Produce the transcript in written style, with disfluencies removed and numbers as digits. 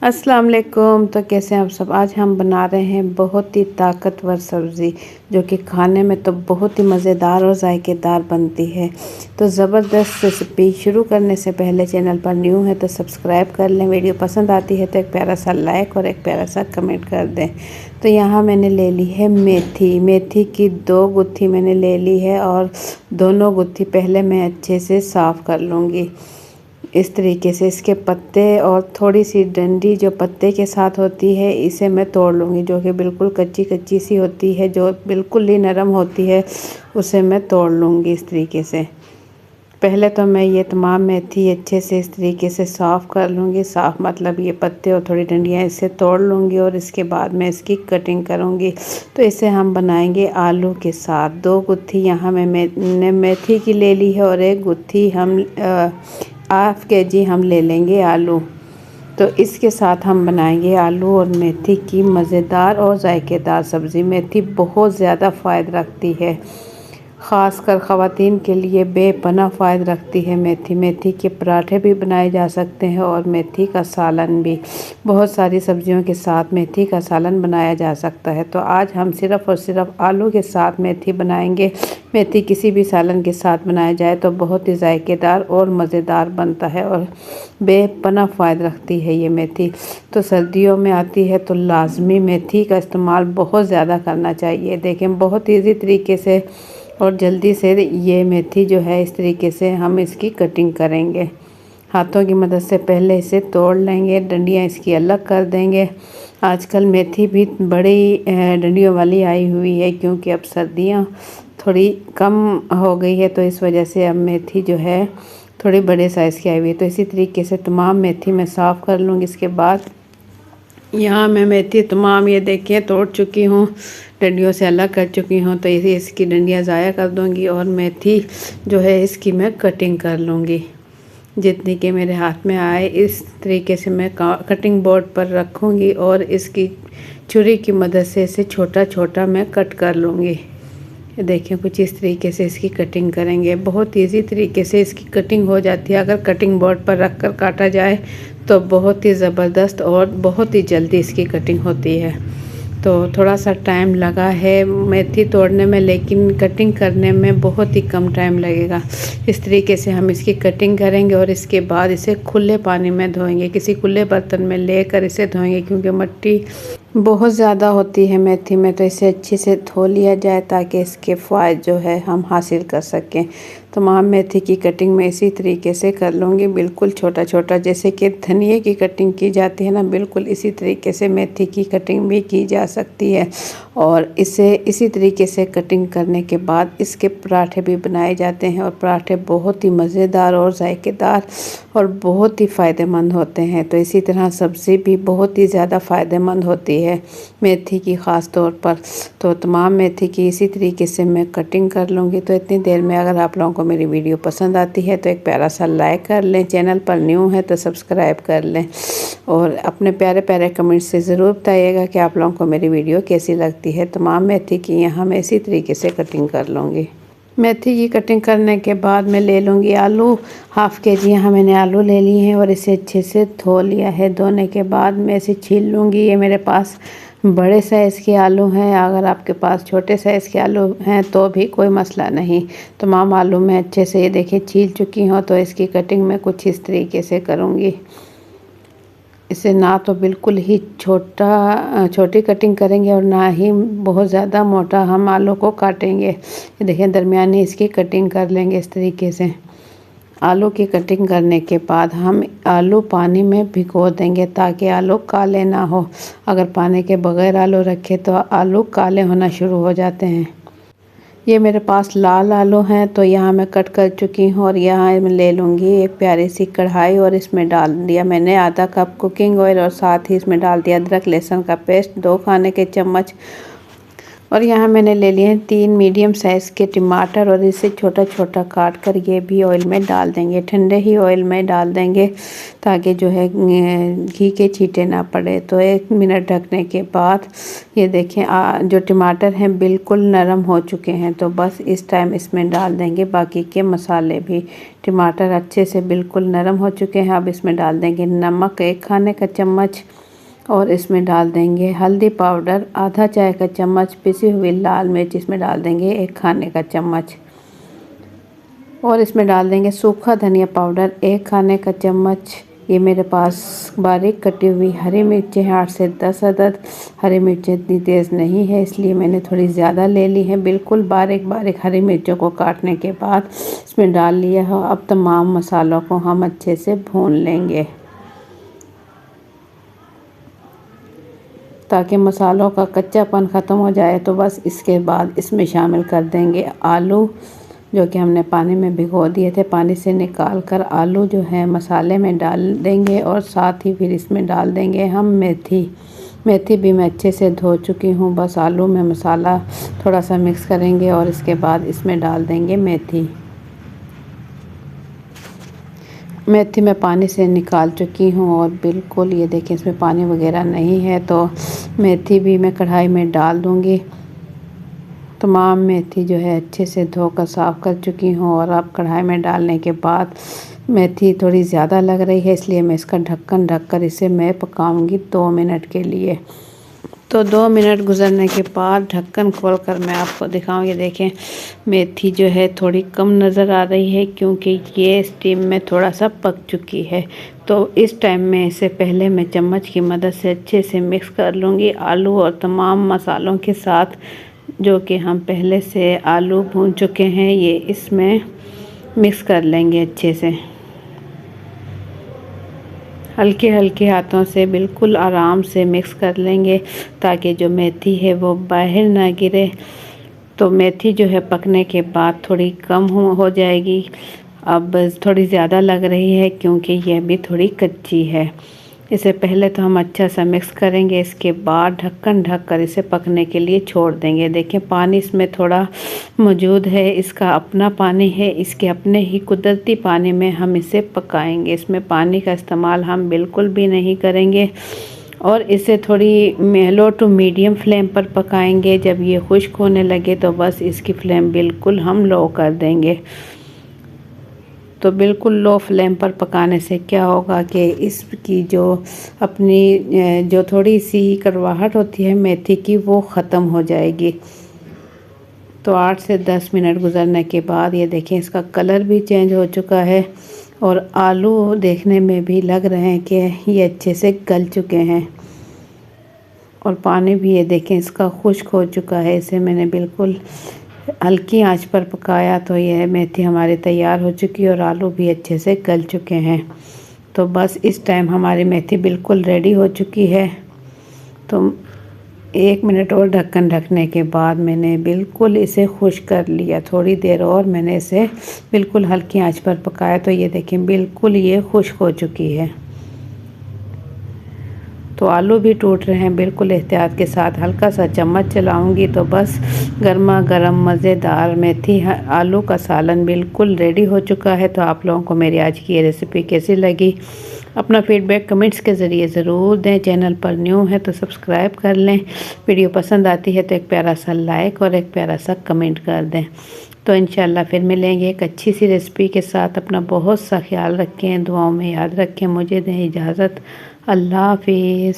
अस्सलाम वालेकुम। तो कैसे हैं आप सब। आज हम बना रहे हैं बहुत ही ताकतवर सब्ज़ी जो कि खाने में तो बहुत ही मज़ेदार और जायकेदार बनती है। तो ज़बरदस्त रेसिपी शुरू करने से पहले चैनल पर न्यू है तो सब्सक्राइब कर लें। वीडियो पसंद आती है तो एक प्यारा सा लाइक और एक प्यारा सा कमेंट कर दें। तो यहाँ मैंने ले ली है मेथी की 2 गुत्थी मैंने ले ली है और दोनों गुत्थी पहले मैं अच्छे से साफ़ कर लूँगी। इस तरीके से इसके पत्ते और थोड़ी सी डंडी जो पत्ते के साथ होती है इसे मैं तोड़ लूँगी, जो कि बिल्कुल कच्ची कच्ची सी होती है, जो बिल्कुल ही नरम होती है उसे मैं तोड़ लूँगी इस तरीके से। पहले तो मैं ये तमाम मेथी अच्छे से इस तरीके से साफ़ कर लूँगी। साफ़ मतलब ये पत्ते और थोड़ी डंडियाँ इसे तोड़ लूँगी और इसके बाद मैं इसकी कटिंग करूँगी। तो इसे हम बनाएंगे आलू के साथ। 2 गुत्थी यहाँ मैंने मेथी की ले ली है और 1 गुत्थी हम हाफ केजी हम ले लेंगे आलू। तो इसके साथ हम बनाएंगे आलू और मेथी की मज़ेदार और जायकेदार सब्ज़ी। मेथी बहुत ज़्यादा फ़ायदा रखती है, ख़ासकर ख़वातीन के लिए बेपनाह फ़ायदा रखती है मेथी के पराठे भी बनाए जा सकते हैं और मेथी का सालन भी। बहुत सारी सब्जियों के साथ मेथी का सालन बनाया जा सकता है। तो आज हम सिर्फ़ और सिर्फ आलू के साथ मेथी बनाएंगे। मेथी किसी भी सालन के साथ बनाया जाए तो बहुत ही जायकेदार और मज़ेदार बनता है और बेपनाह फ़ायदा रखती है ये मेथी। तो सर्दियों में आती है तो लाजमी मेथी का इस्तेमाल बहुत ज़्यादा करना चाहिए। देखें बहुत ईजी तरीके से और जल्दी से ये मेथी जो है इस तरीके से हम इसकी कटिंग करेंगे। हाथों की मदद से पहले इसे तोड़ लेंगे, डंडियाँ इसकी अलग कर देंगे। आजकल मेथी भी बड़ी डंडियों वाली आई हुई है, क्योंकि अब सर्दियाँ थोड़ी कम हो गई है तो इस वजह से अब मेथी जो है थोड़ी बड़े साइज़ की आई हुई है। तो इसी तरीके से तमाम मेथी मैं साफ़ कर लूँगी। इसके बाद यहाँ मैं मेथी तमाम ये देखिए तोड़ चुकी हूँ, डंडियों से अलग कर चुकी हूँ। तो इसे इसकी डंडियाँ ज़ाया कर दूँगी और मेथी जो है इसकी मैं कटिंग कर लूँगी जितनी कि मेरे हाथ में आए। इस तरीके से मैं कटिंग बोर्ड पर रखूँगी और इसकी छुरी की मदद से इसे छोटा छोटा मैं कट कर लूँगी। देखिए कुछ इस तरीके से इसकी कटिंग करेंगे। बहुत इजी तरीके से इसकी कटिंग हो जाती है। अगर कटिंग बोर्ड पर रख कर काटा जाए तो बहुत ही ज़बरदस्त और बहुत ही जल्दी इसकी कटिंग होती है। तो थोड़ा सा टाइम लगा है मेथी तोड़ने में, लेकिन कटिंग करने में बहुत ही कम टाइम लगेगा। इस तरीके से हम इसकी कटिंग करेंगे और इसके बाद इसे खुले पानी में धोएंगे, किसी खुले बर्तन में लेकर इसे धोएंगे, क्योंकि मिट्टी बहुत ज़्यादा होती है मेथी में। तो इसे अच्छे से धो लिया जाए ताकि इसके फ़ायदे जो है हम हासिल कर सकें। तमाम मेथी की कटिंग मैं इसी तरीके से कर लूँगी, बिल्कुल छोटा छोटा, जैसे कि धनिए की कटिंग की जाती है ना, बिल्कुल इसी तरीके से मेथी की कटिंग भी की जा सकती है। और इसे इसी तरीके से कटिंग करने के बाद इसके पराठे भी बनाए जाते हैं और पराठे बहुत ही मज़ेदार और जायकेदार और बहुत ही फ़ायदेमंद होते हैं। तो इसी तरह सब्ज़ी भी बहुत ही ज़्यादा फ़ायदेमंद होती है मेथी की ख़ास तौर पर। तो तमाम मेथी की इसी तरीके से मैं कटिंग कर लूँगी। तो इतनी देर में अगर आप लोगों को मेरी वीडियो पसंद आती है तो एक प्यारा सा लाइक कर लें, चैनल पर न्यू है तो सब्सक्राइब कर लें और अपने प्यारे प्यारे कमेंट से ज़रूर बताइएगा कि आप लोगों को मेरी वीडियो कैसी लगती है। तमाम मेथी की यहाँ मैं इसी तरीके से कटिंग कर लूँगी। मेथी की कटिंग करने के बाद मैं ले लूँगी आलू। हाफ़ केजी यहाँ मैंने आलू ले लिए हैं और इसे अच्छे से धो लिया है। धोने के बाद मैं इसे छील लूँगी। ये मेरे पास बड़े साइज़ के आलू हैं, अगर आपके पास छोटे साइज़ के आलू हैं तो भी कोई मसला नहीं। तमाम आलू मैं अच्छे से ये देखिए छील चुकी हूँ। तो इसकी कटिंग मैं कुछ इस तरीके से करूँगी। इसे ना तो बिल्कुल ही छोटी कटिंग करेंगे और ना ही बहुत ज़्यादा मोटा हम आलू को काटेंगे। ये देखिए दरमियानी इसकी कटिंग कर लेंगे इस तरीके से। आलू की कटिंग करने के बाद हम आलू पानी में भिगो देंगे ताकि आलू काले ना हो। अगर पानी के बगैर आलू रखे तो आलू काले होना शुरू हो जाते हैं। ये मेरे पास लाल आलू हैं तो यहाँ मैं कट कर चुकी हूँ और यहाँ मैं ले लूँगी एक प्यारी सी कढ़ाई और इसमें डाल दिया मैंने आधा कप कुकिंग ऑयल और साथ ही इसमें डाल दिया अदरक लहसुन का पेस्ट 2 खाने के चम्मच, और यहाँ मैंने ले लिए हैं 3 मीडियम साइज़ के टमाटर और इसे छोटा छोटा काट कर ये भी ऑयल में डाल देंगे। ठंडे ही ऑयल में डाल देंगे ताकि जो है घी के छींटे ना पड़े। तो 1 मिनट ढकने के बाद ये देखें जो टमाटर हैं बिल्कुल नरम हो चुके हैं। तो बस इस टाइम इसमें डाल देंगे बाकी के मसाले भी। टमाटर अच्छे से बिल्कुल नरम हो चुके हैं। अब इसमें डाल देंगे नमक 1 खाने का चम्मच और इसमें डाल देंगे हल्दी पाउडर आधा चाय का चम्मच, पिसी हुई लाल मिर्च इसमें डाल देंगे 1 खाने का चम्मच और इसमें डाल देंगे सूखा धनिया पाउडर 1 खाने का चम्मच। ये मेरे पास बारीक कटी हुई हरी मिर्चें हैं 8 से 10 अदद। हरी मिर्चें इतनी तेज़ नहीं है इसलिए मैंने थोड़ी ज़्यादा ले ली है। बिल्कुल बारीक बारीक हरी मिर्चों को काटने के बाद इसमें डाल लिया है। अब तमाम मसालों को हम अच्छे से भून लेंगे ताकि मसालों का कच्चापन ख़त्म हो जाए। तो बस इसके बाद इसमें शामिल कर देंगे आलू जो कि हमने पानी में भिगो दिए थे। पानी से निकाल कर आलू जो है मसाले में डाल देंगे और साथ ही फिर इसमें डाल देंगे हम मेथी भी मैं अच्छे से धो चुकी हूँ। बस आलू में मसाला थोड़ा सा मिक्स करेंगे और इसके बाद इसमें डाल देंगे मेथी मैं पानी से निकाल चुकी हूँ और बिल्कुल ये देखिए इसमें पानी वगैरह नहीं है। तो मेथी भी मैं कढ़ाई में डाल दूँगी। तमाम मेथी जो है अच्छे से धोकर साफ़ कर चुकी हूँ और अब कढ़ाई में डालने के बाद मेथी थोड़ी ज़्यादा लग रही है इसलिए मैं इसका ढक्कन ढककर इसे मैं पकाऊंगी 2 मिनट के लिए। तो 2 मिनट गुजरने के बाद ढक्कन खोलकर मैं आपको दिखाऊं। ये देखें मेथी जो है थोड़ी कम नज़र आ रही है क्योंकि ये स्टीम में थोड़ा सा पक चुकी है। तो इस टाइम में इसे पहले मैं चम्मच की मदद से अच्छे से मिक्स कर लूँगी आलू और तमाम मसालों के साथ जो कि हम पहले से आलू भून चुके हैं। ये इसमें मिक्स कर लेंगे अच्छे से हल्के हल्के हाथों से बिल्कुल आराम से मिक्स कर लेंगे ताकि जो मेथी है वो बाहर ना गिरे। तो मेथी जो है पकने के बाद थोड़ी कम हो जाएगी। अब थोड़ी ज़्यादा लग रही है क्योंकि यह भी थोड़ी कच्ची है। इसे पहले तो हम अच्छा सा मिक्स करेंगे, इसके बाद ढक्कन ढक कर इसे पकने के लिए छोड़ देंगे। देखें पानी इसमें थोड़ा मौजूद है, इसका अपना पानी है, इसके अपने ही कुदरती पानी में हम इसे पकाएंगे। इसमें पानी का इस्तेमाल हम बिल्कुल भी नहीं करेंगे और इसे थोड़ी लो टू मीडियम फ्लेम पर पकाएंगे। जब ये खुश्क होने लगे तो बस इसकी फ्लेम बिल्कुल हम लो कर देंगे। तो बिल्कुल लो फ्लेम पर पकाने से क्या होगा कि इसकी जो अपनी जो थोड़ी सी कड़वाहट होती है मेथी की वो ख़त्म हो जाएगी। तो 8 से 10 मिनट गुजरने के बाद ये देखें इसका कलर भी चेंज हो चुका है और आलू देखने में भी लग रहे हैं कि ये अच्छे से गल चुके हैं और पानी भी ये देखें इसका खुश्क हो चुका है। इसे मैंने बिल्कुल हल्की आंच पर पकाया तो यह मेथी हमारी तैयार हो चुकी है और आलू भी अच्छे से गल चुके हैं। तो बस इस टाइम हमारी मेथी बिल्कुल रेडी हो चुकी है। तो 1 मिनट और ढक्कन ढकने के बाद मैंने बिल्कुल इसे खुश्क कर लिया। थोड़ी देर और मैंने इसे बिल्कुल हल्की आंच पर पकाया तो ये देखें बिल्कुल ये खुश्क हो चुकी है। तो आलू भी टूट रहे हैं। बिल्कुल एहतियात के साथ हल्का सा चम्मच चलाऊंगी तो बस गर्मा गर्म मज़ेदार मेथी आलू का सालन बिल्कुल रेडी हो चुका है। तो आप लोगों को मेरी आज की ये रेसिपी कैसी लगी अपना फीडबैक कमेंट्स के ज़रिए ज़रूर दें। चैनल पर न्यू है तो सब्सक्राइब कर लें। वीडियो पसंद आती है तो एक प्यारा सा लाइक और एक प्यारा सा कमेंट कर दें। तो इंशाल्लाह फिर मिलेंगे एक अच्छी सी रेसिपी के साथ। अपना बहुत सा ख्याल रखें, दुआओं में याद रखें। मुझे दें इजाज़त। अल्लाह हाफिज़।